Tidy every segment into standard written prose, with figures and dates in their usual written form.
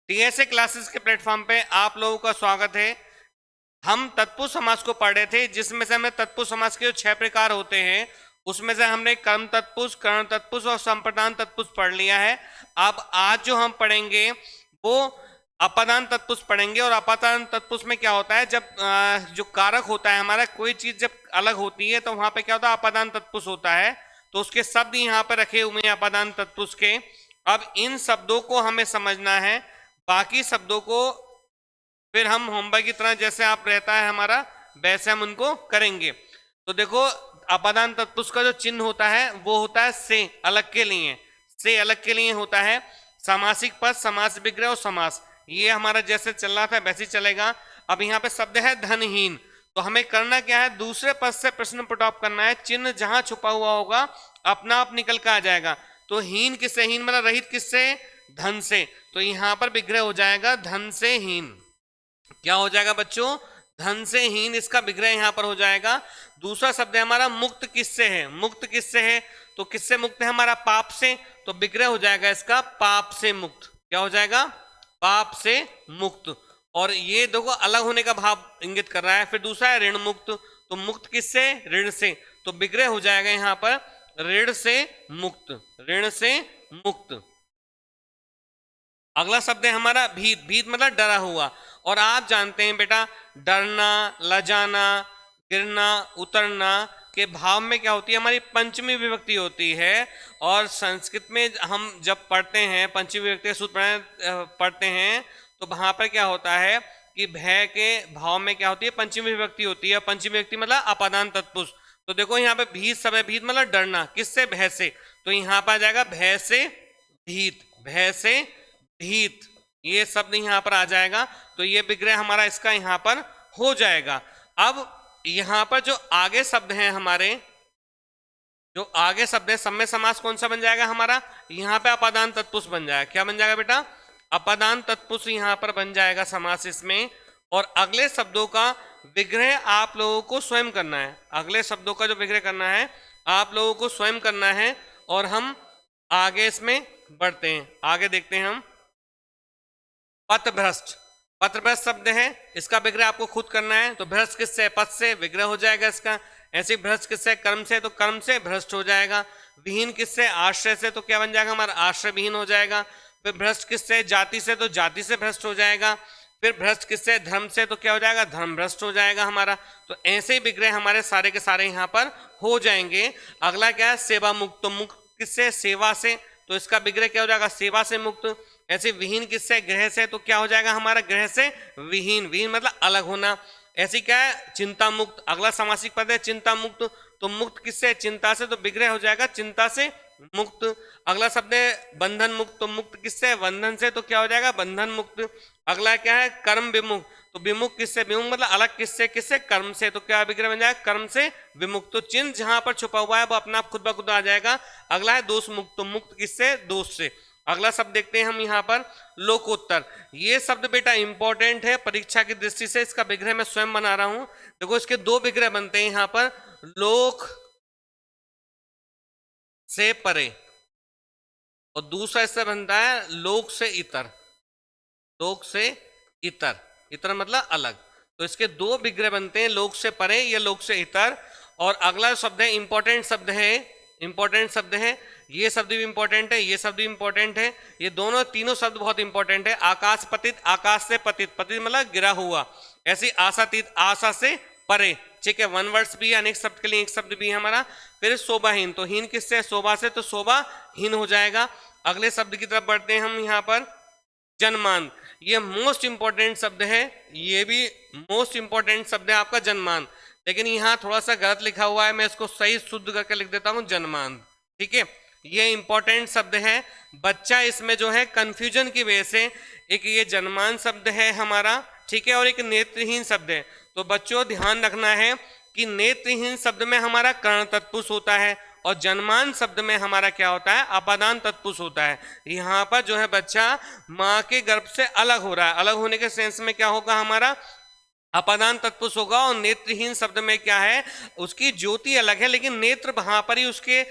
TSA classes के platform पे आप लोगों का स्वागत है। हम तत्पुरुष समास को पढ़ रहे थे, जिसमें से हमने तत्पुरुष समास के जो 6 प्रकार होते हैं उसमें से हमने कर्म तत्पुरुष, कर्ण तत्पुरुष और संप्रदान तत्पुरुष पढ़ लिया है। अब आज जो हम पढ़ेंगे वो अपादान तत्पुरुष पढ़ेंगे। और अपादान तत्पुरुष में क्या होता है, जब जो कारक होता है हमारा, कोई चीज जब अलग होती है तो वहां पे क्या होता है, अपादान तत्पुरुष होता है। तो उसके शब्द यहाँ पर रखे हुए हैं अपादान तत्पुरुष के। अब इन शब्दों को हमें समझना है, बाकी शब्दों को फिर हम होमवर्क की तरह जैसे आप रहता है हमारा वैसे हम उनको करेंगे। तो देखो, अपादान तत्पुरुष का जो चिन्ह होता है वो होता है से, अलग के लिए, से अलग के लिए होता है। सामासिक पद, समास विग्रह और समास, ये हमारा जैसे चल रहा था वैसे ही चलेगा। अब यहाँ पे शब्द है धनहीन, तो हमें करना क्या है, दूसरे पद से प्रश्न पुट ऑफ करना है। चिन्ह जहां छुपा हुआ होगा अपना आप निकल कर आ जाएगा। तो हीन किससे, हीन मतलब रहित किससे, धन से। तो यहां पर विग्रह हो जाएगा धन से हीन। क्या हो जाएगा बच्चों, धन से हीन, इसका विग्रह यहां पर हो जाएगा। दूसरा शब्द है हमारा मुक्त किससे है, मुक्त किससे है, तो किससे मुक्त है हमारा, पाप से। तो विग्रह हो जाएगा इसका पाप से मुक्त। क्या हो जाएगा, पाप से मुक्त। और ये देखो अलग होने का भाव इंगित कर रहा है। फिर दूसरा है ऋण मुक्त, तो मुक्त किससे, ऋण से। तो विग्रह हो जाएगा यहां पर ऋण से मुक्त, ऋण से मुक्त। अगला शब्द है हमारा भीत, भीत मतलब डरा हुआ। और आप जानते हैं बेटा, डरना, लजाना, गिरना, उतरना के भाव में क्या होती है, हमारी पंचमी विभक्ति होती है। और संस्कृत में हम जब पढ़ते हैं पंचमी विभक्ति सूत्र पढ़ते हैं तो वहां पर क्या होता है कि भय के भाव में क्या होती है, पंचमी विभक्ति होती है। पंचमी विभक्ति मतलब अपादान तत्पुरुष। तो देखो यहाँ पे भीत सब है, भीत मतलब डरना, किससे, भय से। तो यहाँ पर आ जाएगा भय से भीत, भय से भीत, ये शब्द यहाँ पर आ जाएगा। तो ये विग्रह हमारा इसका यहाँ पर हो जाएगा। अब यहाँ पर जो आगे शब्द हैं हमारे, जो आगे शब्द है, सम्य समास कौन सा बन जाएगा हमारा, यहाँ पे अपादान तत्पुरुष बन जाएगा। क्या बन जाएगा बेटा, अपादान तत्पुरुष यहाँ पर बन जाएगा समास इसमें। और अगले शब्दों का विग्रह आप लोगों को स्वयं करना है। अगले शब्दों का जो विग्रह करना है आप लोगों को स्वयं करना है। और हम आगे इसमें बढ़ते हैं, आगे देखते हैं हम। पथभ्रष्ट, पथभ्रष्ट शब्द है, इसका विग्रह आपको खुद करना है। तो भ्रष्ट किससे, पथ से, विग्रह हो जाएगा इसका। ऐसे भ्रष्ट किससे, कर्म से, तो कर्म से भ्रष्ट हो जाएगा। विहीन किससे, आश्रय से, तो क्या बन जाएगा हमारा, आश्रय विहीन हो जाएगा। फिर भ्रष्ट किससे, जाति से, तो जाति से भ्रष्ट हो जाएगा। फिर भ्रष्ट किससे, धर्म से, तो क्या हो जाएगा, धर्म भ्रष्ट हो जाएगा हमारा। तो ऐसे ही विग्रह हमारे सारे के सारे यहाँ पर हो जाएंगे। अगला क्या है, सेवा मुक्त, तो मुक्त किससे, सेवा से, तो इसका विग्रह क्या हो जाएगा, सेवा से मुक्त। ऐसे विहीन किससे, ग्रह से, तो क्या हो जाएगा हमारा, ग्रह से विहीन, विहीन मतलब अलग होना। ऐसी क्या है, चिंता मुक्त, अगला सामासिक पद है चिंता मुक्त। तो मुक्त किससे, चिंता से, तो विग्रह हो जाएगा चिंता से मुक्त। अगला शब्द है बंधन मुक्त, तो मुक्त किससे, बंधन से, तो क्या हो जाएगा, बंधन मुक्त। अगला क्या है, कर्म विमुख, तो विमुख किससे, विमुख मतलब अलग किससे, किससे, कर्म से, तो क्या विग्रह बन जाएगा, कर्म से विमुक्त। तो चिन्ह जहां पर छुपा हुआ है वो अपना आप खुद ब खुद आ जाएगा। अगला है दोष मुक्त, तो मुक्त किससे, दोष से। अगला शब्द देखते हैं हम यहाँ पर लोकोत्तर। ये शब्द बेटा इंपॉर्टेंट है परीक्षा की दृष्टि से, इसका विग्रह मैं स्वयं बना रहा हूं। देखो इसके दो विग्रह बनते हैं यहाँ पर, लोक से परे और दूसरा इससे बनता है लोक से इतर, लोक से इतर, इतर मतलब अलग। तो इसके दो विग्रह बनते हैं, लोक से परे या लोक से इतर। और अगला शब्द है इंपॉर्टेंट शब्द है, इंपॉर्टेंट शब्द है, ये शब्द भी इंपॉर्टेंट है, ये शब्द भी इंपॉर्टेंट है, ये दोनों तीनों शब्द बहुत इंपॉर्टेंट है। आकाश पतित, आकाश से पतित, पतित मतलब गिरा हुआ। ऐसी आशातीत, आशा से परे, ठीक है, वन वर्ड्स भी है, अनेक शब्द के लिए एक शब्द भी है हमारा। फिर शोभाहीन, तो हीन किससे, शोभा से, तो शोभाहीन हो जाएगा। अगले शब्द की तरफ बढ़ते हैं हम यहाँ पर, जन्मान। ये मोस्ट इंपॉर्टेंट शब्द है, ये भी मोस्ट इंपॉर्टेंट शब्द है आपका जन्मान। लेकिन यहाँ थोड़ा सा गलत लिखा हुआ है, मैं इसको सही शुद्ध करके लिख देता हूँ जन्मान, ठीक है। ये इंपॉर्टेंट शब्द है, बच्चा इसमें जो है कंफ्यूजन की वजह से, एक ये जन्मान शब्द है हमारा, ठीक है, और एक नेत्रहीन शब्द है। तो बच्चों ध्यान रखना है कि नेत्रहीन शब्द में हमारा कर्ण तत्पुरुष होता है और जन्मान शब्द में हमारा क्या होता है, अपादान तत्पुरुष होता है। यहाँ पर जो है बच्चा माँ के गर्भ से अलग हो रहा है, अलग होने के सेंस में क्या होगा हमारा, अपादान तत्पुरुष होगा। और नेत्रहीन शब्द में क्या है, उसकी ज्योति अलग है लेकिन नेत्र वहां पर ही उसके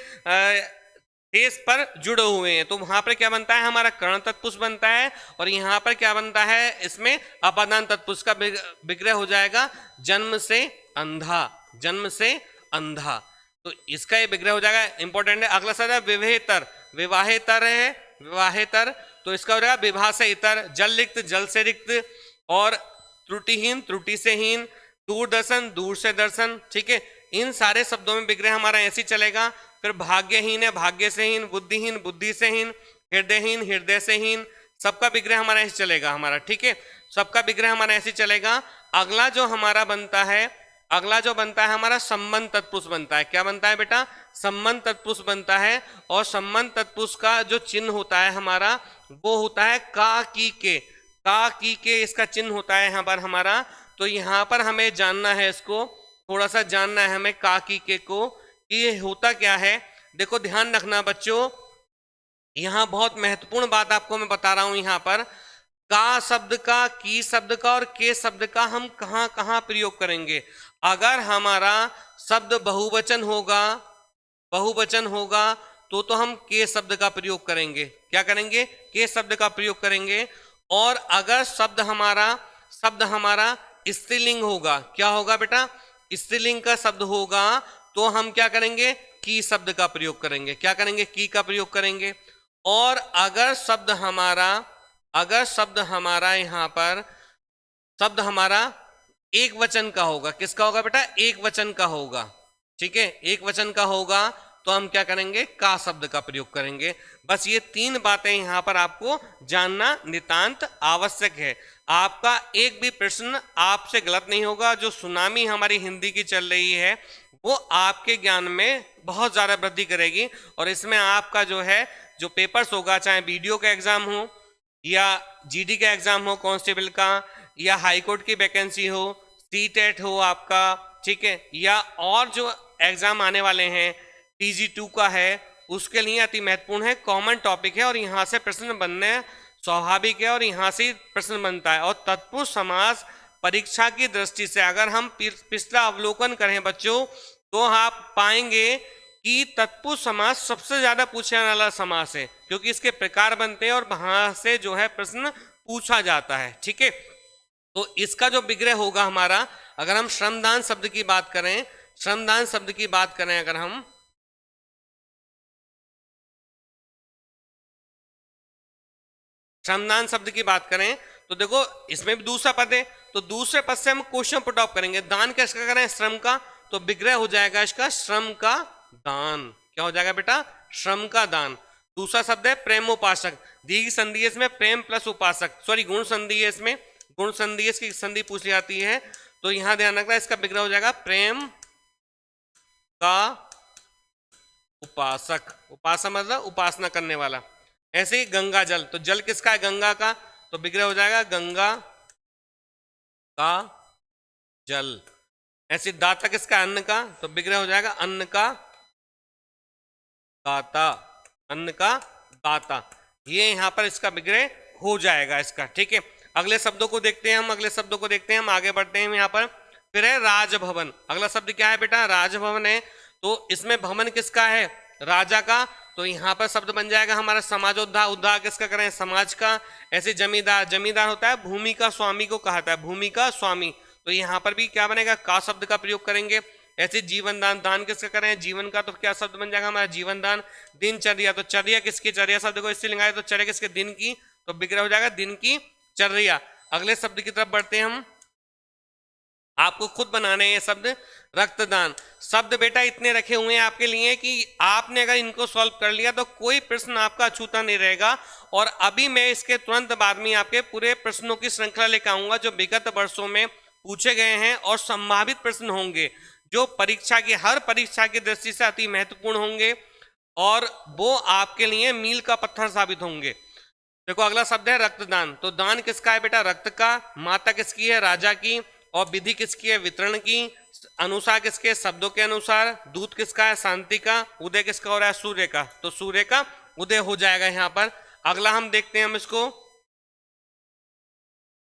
फेस पर जुड़े हुए हैं, तो वहां पर क्या बनता है, हमारा कर्ण तत्पुरुष बनता है। और यहाँ पर क्या बनता है, इसमें अपादान तत्पुरुष का विग्रह हो जाएगा, जन्म से अंधा, जन्म से अंधा, तो इसका ये विग्रह हो जाएगा, इंपॉर्टेंट है। अगला शब्द है विवाहेतर, विवाहेतर है, विवाहेतर, तो इसका हो जाएगा विवाह से इतर, जल रिक्त, जल से रिक्त, और त्रुटिहीन, त्रुटि से हीन, दूरदर्शन, दूर से दर्शन, ठीक है। इन सारे शब्दों में विग्रह हमारा ऐसे ही चलेगा। फिर भाग्यहीन है, भाग्य से हीन, बुद्धिहीन, बुद्धि से हीन, हृदयहीन, हृदय से हीन, सबका विग्रह हमारा ऐसे चलेगा हमारा, ठीक है, सबका विग्रह हमारा ऐसे चलेगा। अगला जो हमारा बनता है, अगला जो बनता है हमारा संबंध तत्पुरुष बनता है। क्या बनता है बेटा, संबंध तत्पुरुष बनता है। और संबंध तत्पुरुष का जो चिन्ह होता है हमारा, वो होता है का की के, का की के इसका चिन्ह होता है यहाँ पर हमारा। तो यहाँ पर हमें जानना है, इसको थोड़ा सा जानना है हमें, का की के को, कि ये होता क्या है। देखो ध्यान रखना बच्चों, यहाँ बहुत महत्वपूर्ण बात आपको मैं बता रहा हूं। यहाँ पर का शब्द का, की शब्द का और के शब्द का हम कहाँ कहाँ प्रयोग करेंगे। अगर हमारा शब्द बहुवचन होगा, बहुवचन होगा, तो हम के शब्द का प्रयोग करेंगे। क्या करेंगे, के शब्द का प्रयोग करेंगे। और अगर शब्द हमारा स्त्रीलिंग होगा, क्या होगा बेटा, स्त्रीलिंग का शब्द होगा, तो हम क्या करेंगे, की शब्द का प्रयोग करेंगे। क्या करेंगे, की का प्रयोग करेंगे। और अगर शब्द हमारा यहाँ पर शब्द हमारा एक वचन का होगा, किसका होगा बेटा, एक वचन का होगा, ठीक है, एक वचन का होगा, तो हम क्या करेंगे, का शब्द का प्रयोग करेंगे। बस ये तीन बातें यहाँ पर आपको जानना नितांत आवश्यक है। आपका एक भी प्रश्न आपसे गलत नहीं होगा। जो सुनामी हमारी हिंदी की चल रही है वो आपके ज्ञान में बहुत ज़्यादा वृद्धि करेगी। और इसमें आपका जो है, जो पेपर्स होगा, चाहे वीडियो का एग्जाम हो या जीडी का एग्जाम हो, कांस्टेबल का, या हाईकोर्ट की वैकेंसी हो, सीटेट हो आपका, ठीक है, या और जो एग्जाम आने वाले हैं, PG2 का है, उसके लिए अति महत्वपूर्ण है, कॉमन टॉपिक है, और यहाँ से प्रश्न बनने स्वाभाविक है, और यहाँ से प्रश्न बनता है। और तत्पुरुष समास परीक्षा की दृष्टि से अगर हम पिछला अवलोकन करें बच्चों, तो आप पाएंगे कि तत्पुरुष समास सबसे ज्यादा पूछने वाला समास है, क्योंकि इसके प्रकार बनते हैं और वहां से जो है प्रश्न पूछा जाता है, ठीक है। तो इसका जो विग्रह होगा हमारा, अगर हम श्रमदान शब्द की बात करें, श्रमदान शब्द की बात करें, अगर हम श्रमदान शब्द की बात करें, तो देखो इसमें भी दूसरा पद है, तो दूसरे पद से हम क्वेश्चन पुट ऑफ करेंगे। दान किसका करें, श्रम का, तो विग्रह हो जाएगा इसका श्रम का दान। क्या हो जाएगा बेटा, श्रम का दान। दूसरा शब्द है प्रेमोपासक, दीर्घ संधि है इसमें, प्रेम प्लस उपासक, सॉरी गुण संधि है इसमें, गुण संधि की संधि पूछ ली जाती है, तो यहां ध्यान रखना, इसका विग्रह हो जाएगा प्रेम का उपासक, उपासक मतलब उपासना करने वाला। ऐसे ही गंगा जल, तो जल किसका है, गंगा का, तो विग्रह हो जाएगा गंगा का जल। ऐसे दाता किसका, अन्न का, तो विग्रह हो जाएगा अन्न का दाता, अन्न का दाता। ये यहां पर इसका विग्रह हो जाएगा इसका, ठीक है। अगले शब्दों को देखते हैं हम, अगले शब्दों को देखते हैं हम, आगे बढ़ते हैं यहाँ पर। फिर है राजभवन, अगला शब्द क्या है बेटा, राजभवन है, तो इसमें भवन किसका है, राजा का, तो यहाँ पर शब्द बन जाएगा हमारा समाजोद्धार, उद्धार किसका करें, समाज का। ऐसे जमींदार, जमींदार होता है भूमि का स्वामी को कहता है, भूमि का स्वामी, तो यहाँ पर भी क्या बनेगा, का शब्द का प्रयोग करेंगे। ऐसे जीवन दान, दान किसका करें, जीवन का, तो क्या शब्द बन जाएगा हमारा जीवन दान। दिनचर्या, तो चर्या किसकी, चर्या शब्द को इससे लिंगाए, तो चर्या किसके, दिन की, तो विग्रह हो जाएगा दिन की चर्या। अगले शब्द की तरफ बढ़ते हैं हम, आपको खुद बनाने हैं शब्द। रक्तदान, शब्द बेटा इतने रखे हुए हैं आपके लिए कि आपने अगर इनको सॉल्व कर लिया तो कोई प्रश्न आपका अछूता नहीं रहेगा। और अभी मैं इसके तुरंत बाद में आपके पूरे प्रश्नों की श्रृंखला लेकर आऊंगा जो विगत वर्षों में पूछे गए हैं और संभावित प्रश्न होंगे, जो परीक्षा की, हर परीक्षा की दृष्टि से अति महत्वपूर्ण होंगे और वो आपके लिए मील का पत्थर साबित होंगे। देखो अगला शब्द है रक्तदान, तो दान किसका है बेटा, रक्त का, माता किसकी है, राजा की, और विधि किसकी है, वितरण की, अनुसार किसके, शब्दों के अनुसार, दूत किसका है, शांति का, उदय किसका हो रहा है, सूर्य का, तो सूर्य का उदय हो जाएगा यहाँ पर। अगला हम देखते हैं हम इसको,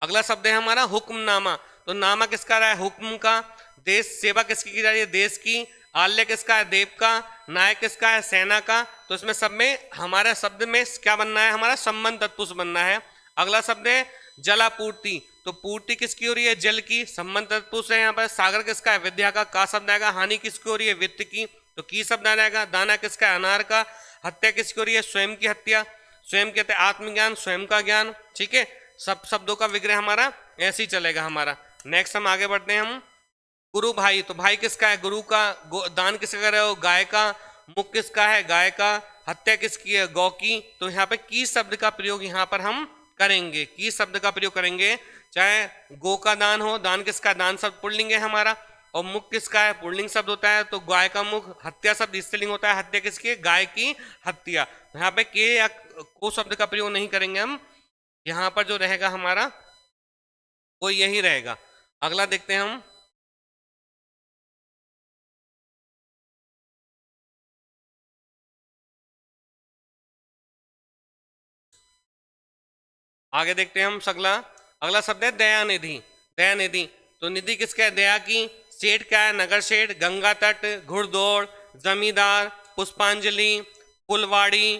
अगला शब्द है हमारा हुक्मनामा, तो नामा किसका रहा है, हुक्म का, देश सेवा किसकी की जा रही है, देश की, आल्य किसका है? देव का। नायक किसका है? सेना का। तो इसमें सब में हमारा शब्द में क्या बनना है? हमारा संबंध तत्पुरुष बनना है। अगला शब्द है जलापूर्ति। तो पूर्ति किसकी हो रही है? जल की। संबंध तत्पुरुष है यहाँ पर। सागर किसका है? विद्या का। का शब्द आएगा। हानि किसकी हो रही है? वित्त की। तो की शब्द आ जाएगा। दाना किसका है? अनार का। हत्या किसकी हो रही है? स्वयं की हत्या। स्वयं कहते हैं आत्मज्ञान, स्वयं का ज्ञान। ठीक है, सब शब्दों का विग्रह हमारा ऐसे ही चलेगा हमारा। नेक्स्ट हम आगे बढ़ते हैं। हम गुरु भाई। तो भाई किसका है? गुरु का। दान किसका कर रहे हो? गाय का। मुख किसका है? गाय का। हत्या किसकी है? गौ की। तो यहाँ पे की शब्द का प्रयोग यहाँ पर हम करेंगे। की शब्द का प्रयोग करेंगे। चाहे गो का दान हो, दान किसका? दान शब्द पुल्लिंग है हमारा। और मुख किसका है? पुल्लिंग शब्द होता है। तो गाय का मुख। हत्या शब्द स्त्रीलिंग होता है। हत्या किसकी है? गाय की हत्या। तो यहाँ पे के या को शब्द का प्रयोग नहीं करेंगे हम। यहाँ पर जो रहेगा हमारा वो यही रहेगा। अगला देखते हैं हम। आगे देखते हैं हम अगला। अगला शब्द है दयानिधि। दयानिधि। तो निधि किसका है? दया की। सेठ क्या है? नगर सेठ। गंगा तट। घुड़दौड़। जमींदार। पुष्पांजलि। फुलवाड़ी।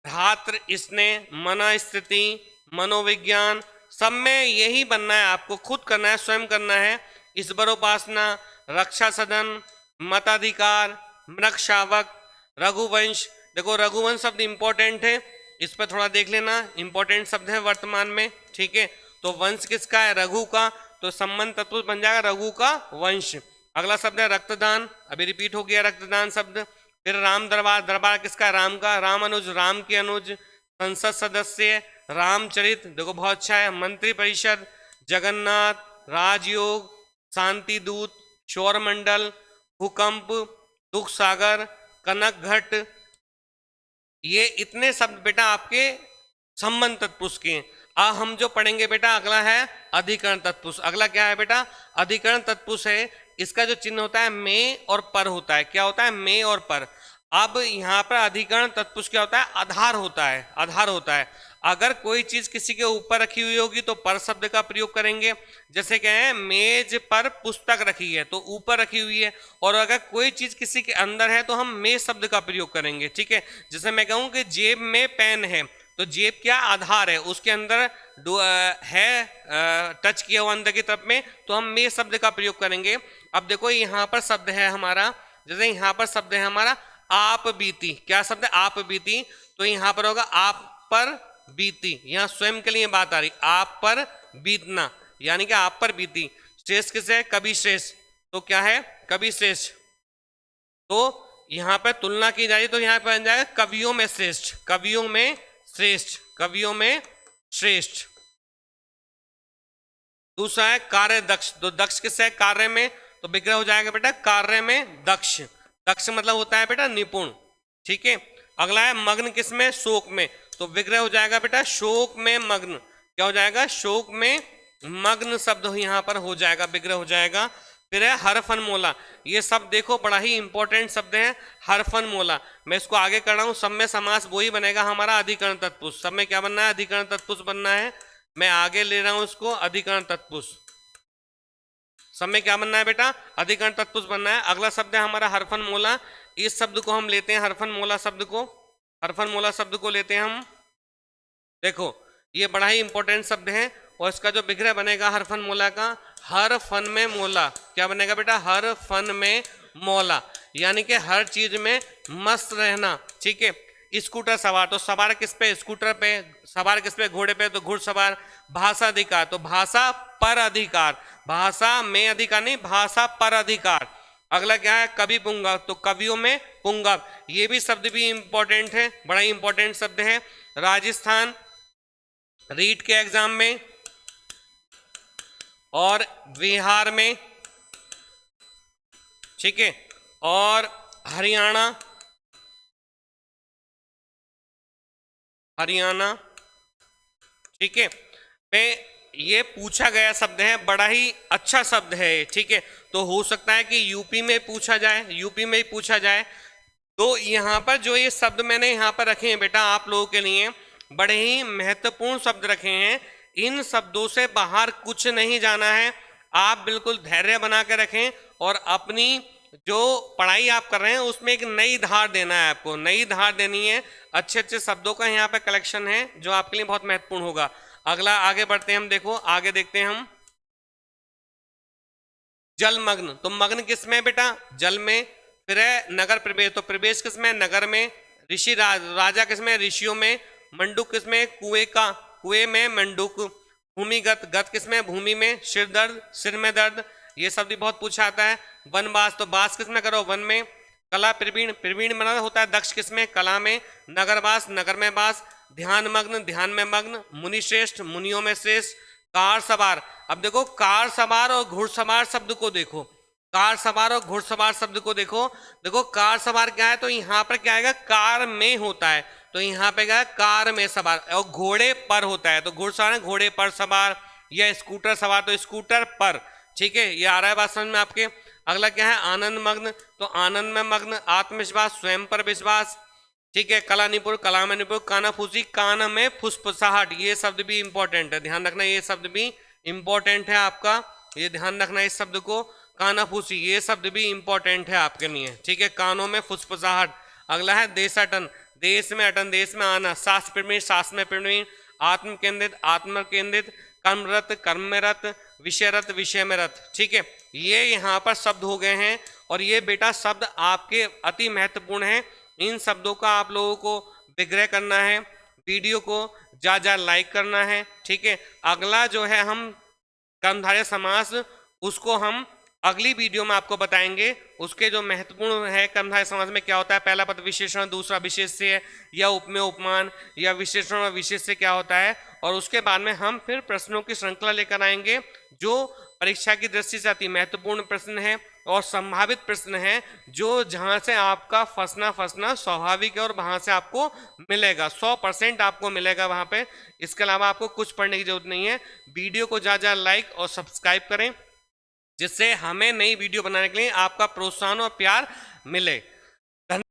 धात्र स्नेह। मना स्थिति। मनोविज्ञान। सब में यही बनना है, आपको खुद करना है, स्वयं करना है। ईश्वरोपासना। रक्षा सदन। मताधिकार। मृग शावक। रघुवंश। देखो रघुवंश शब्द इंपॉर्टेंट है, इस पर थोड़ा देख लेना। इंपॉर्टेंट शब्द है वर्तमान में। ठीक है, तो वंश किसका है? रघु का। तो संबंध तत्पुरुष बन जाएगा रघु का वंश। अगला शब्द है रक्तदान। अभी रिपीट हो गया रक्तदान शब्द। फिर राम दरबार। दरबार किसका? राम का। राम अनुज। राम के अनुज। संसद सदस्य। रामचरित। देखो बहुत अच्छा है। मंत्री परिषद। जगन्नाथ। राजयोग। शांति दूत। शौरमंडल। भूकंप। दुख सागर। कनक घट। ये इतने शब्द बेटा आपके संबंध तत्पुरुष के हैं। हम जो पढ़ेंगे बेटा अगला है अधिकरण तत्पुरुष। अगला क्या है बेटा? अधिकरण तत्पुरुष है। इसका जो चिन्ह होता है में और पर होता है। क्या होता है? में और पर। अब यहाँ पर अधिकरण तत्पुरुष क्या होता है? आधार होता है। आधार होता है। अगर कोई चीज किसी के ऊपर रखी हुई होगी तो पर शब्द का प्रयोग करेंगे। जैसे क्या है? मेज पर पुस्तक रखी है तो ऊपर रखी हुई है। और अगर कोई चीज किसी के अंदर है तो हम में शब्द का प्रयोग करेंगे। ठीक है, जैसे मैं कहूँ कि जेब में पेन है, तो जेब क्या? आधार है, उसके अंदर है टच किया हुआ अंदर की तरफ में, तो हम में शब्द का प्रयोग करेंगे। अब देखो यहाँ पर शब्द है हमारा, जैसे यहाँ पर शब्द है हमारा आप बीती। क्या शब्द है? आप बीती। तो यहाँ पर होगा आप पर बीती। यहाँ स्वयं के लिए बात आ रही, आप पर बीतना, यानी कि आप पर बीती। श्रेष्ठ किसे है? कवि श्रेष्ठ। तो क्या है? कवि श्रेष्ठ। तो यहाँ पर तुलना की जाए तो यहाँ पर बन जाएगा कवियों में श्रेष्ठ। कवियों में श्रेष्ठ। कवियों में श्रेष्ठ। दूसरा है कार्य दक्ष। तो दक्ष किससे है? कार्य में। तो विग्रह हो जाएगा बेटा कार्य में दक्ष। दक्ष मतलब होता है बेटा निपुण। ठीक है, अगला है मग्न। किसमें? शोक में। तो विग्रह हो जाएगा बेटा शोक में मग्न। क्या हो जाएगा? शोक में मग्न शब्द यहाँ पर हो जाएगा, विग्रह हो जाएगा। फिर है हरफनमोला। ये सब देखो बड़ा ही इंपॉर्टेंट शब्द है हरफनमोला। मैं इसको आगे कर रहा हूँ। सब में समास वही बनेगा हमारा अधिकरण तत्पुरुष। सब में क्या बनना है? अधिकरण तत्पुरुष बनना है। मैं आगे ले रहा हूँ इसको अधिकरण तत्पुरुष। सब में क्या बनना है बेटा? अधिकरण तत्पुरुष बनना है। अगला शब्द है हमारा हरफनमोला। इस शब्द को हम लेते हैं हरफनमोला शब्द को। हरफनमोला शब्द को लेते हैं हम। देखो ये बड़ा ही इंपॉर्टेंट शब्द है और इसका जो विग्रह बनेगा हरफनमोला का, हर फन में मोला। क्या बनेगा बेटा? हर फन में मौला, यानी कि हर चीज में मस्त रहना। ठीक है, स्कूटर सवार। तो सवार किस पे? स्कूटर पे। सवार किस पे? घोड़े पे। तो घुड़सवार। भाषा अधिकार। तो भाषा पर अधिकार। भाषा में अधिकार नहीं, भाषा पर अधिकार। अगला क्या है? कवि पुंगव। तो कवियों में पुंगव। ये भी शब्द भी इंपॉर्टेंट है, बड़ा ही इंपॉर्टेंट शब्द है। राजस्थान रीट के एग्जाम में और बिहार में। ठीक है, और हरियाणा। हरियाणा। ठीक है, में ये पूछा गया शब्द है, बड़ा ही अच्छा शब्द है। ठीक है, तो हो सकता है कि यूपी में पूछा जाए, यूपी में ही पूछा जाए। तो यहाँ पर जो ये शब्द मैंने यहाँ पर रखे हैं बेटा आप लोगों के लिए, बड़े ही महत्वपूर्ण शब्द रखे हैं। इन शब्दों से बाहर कुछ नहीं जाना है। आप बिल्कुल धैर्य बना के रखें और अपनी जो पढ़ाई आप कर रहे हैं उसमें एक नई धार देना है, आपको नई धार देनी है। अच्छे अच्छे शब्दों का यहाँ पे कलेक्शन है जो आपके लिए बहुत महत्वपूर्ण होगा। अगला आगे बढ़ते हैं हम, देखो आगे देखते हैं हम। जलमग्न, तो मग्न किसमें बेटा? जल में। फिर है नगर प्रवेश, तो प्रवेश किसमें? नगर में। ऋषि राजा किसमें? ऋषियों में। मंडूक किसमें? कुएं का, कुएं में मंडूक। भूमिगत, गत किसमें? भूमि में। सिर दर्द, सिर में दर्द, ये शब्द भी बहुत पूछा आता है। वनवास, तो बास किसमें करो? वन में। कला प्रवीण, प्रवीण बना होता है दक्ष किसमें? कला में। नगरवास, नगर में वास। ध्यान मग्न, ध्यान में मग्न। मुनि श्रेष्ठ, मुनियों में श्रेष्ठ। कार सवार, अब देखो कार सवार और घुड़सवार शब्द को देखो, कार सवार और घुड़सवार शब्द को देखो। देखो कार सवार क्या है? तो यहाँ पर क्या आएगा? कार में होता है, तो यहाँ पे क्या है? कार में सवार। और घोड़े पर होता है, तो घुड़सवार है घोड़े पर सवार। या स्कूटर सवार, तो स्कूटर पर। ठीक है, ये आ रहा है बात समझ में आपके। अगला क्या है? आनंद मग्न, तो आनंद में मग्न। आत्मविश्वास, स्वयं पर विश्वास। ठीक है, कला निपुण, कला में निपुण। कानाफूसी, कान में फुसफुसाहट, ये शब्द भी इंपॉर्टेंट है, ध्यान रखना, ये शब्द भी इंपॉर्टेंट है आपका, ये ध्यान रखना इस शब्द को। कानाफूसी, ये शब्द भी इंपॉर्टेंट है आपके लिए। ठीक है, कानों में फुसफुसाहट। अगला है देशाटन, देश में अटन, देश में आना। शास्त्र प्रवीण, शास्त्र में प्रवीण। आत्म केंद्रित, आत्म केंद्रित। कर्मरत, कर्म में रत। विषयरत, विषय में रत। ठीक है, ये यहाँ पर शब्द हो गए हैं, और ये बेटा शब्द आपके अति महत्वपूर्ण है। इन शब्दों का आप लोगों को विग्रह करना है, वीडियो को जा लाइक करना है। ठीक है, अगला जो है हम कर्मधारय समास, उसको हम अगली वीडियो में आपको बताएंगे। उसके जो महत्वपूर्ण है कर्मधारय समास में क्या होता है, पहला पद विशेषण, दूसरा विशेष्य, या उपमेय उपमान, या विशेषण और विशेष्य क्या होता है। और उसके बाद में हम फिर प्रश्नों की श्रृंखला लेकर आएंगे जो परीक्षा की दृष्टि से अति महत्वपूर्ण प्रश्न है और संभावित प्रश्न है, जो जहां से आपका फंसना स्वाभाविक है और वहां से आपको मिलेगा, 100% आपको मिलेगा वहां पे। इसके अलावा आपको कुछ पढ़ने की जरूरत नहीं है। वीडियो को जा लाइक और सब्सक्राइब करें, जिससे हमें नई वीडियो बनाने के लिए आपका प्रोत्साहन और प्यार मिले।